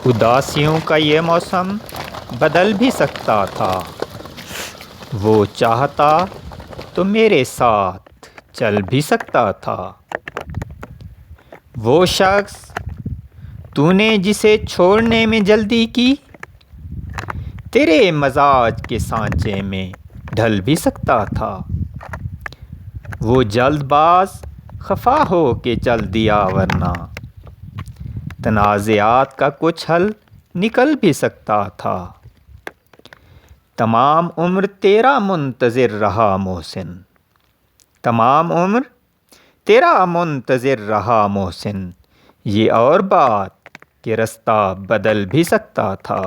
उदासियों का ये मौसम बदल भी सकता था। वो चाहता तो मेरे साथ चल भी सकता था। वो शख्स तूने जिसे छोड़ने में जल्दी की, तेरे मजाज के सांचे में ढल भी सकता था। वो जल्दबाज खफा हो के चल दिया, वरना तनाज़ात का कुछ हल निकल भी सकता था। तमाम उम्र तेरा मुंतज़िर रहा मोहसिन, तमाम उम्र तेरा मुंतज़िर रहा मोहसिन। ये और बात कि रास्ता बदल भी सकता था।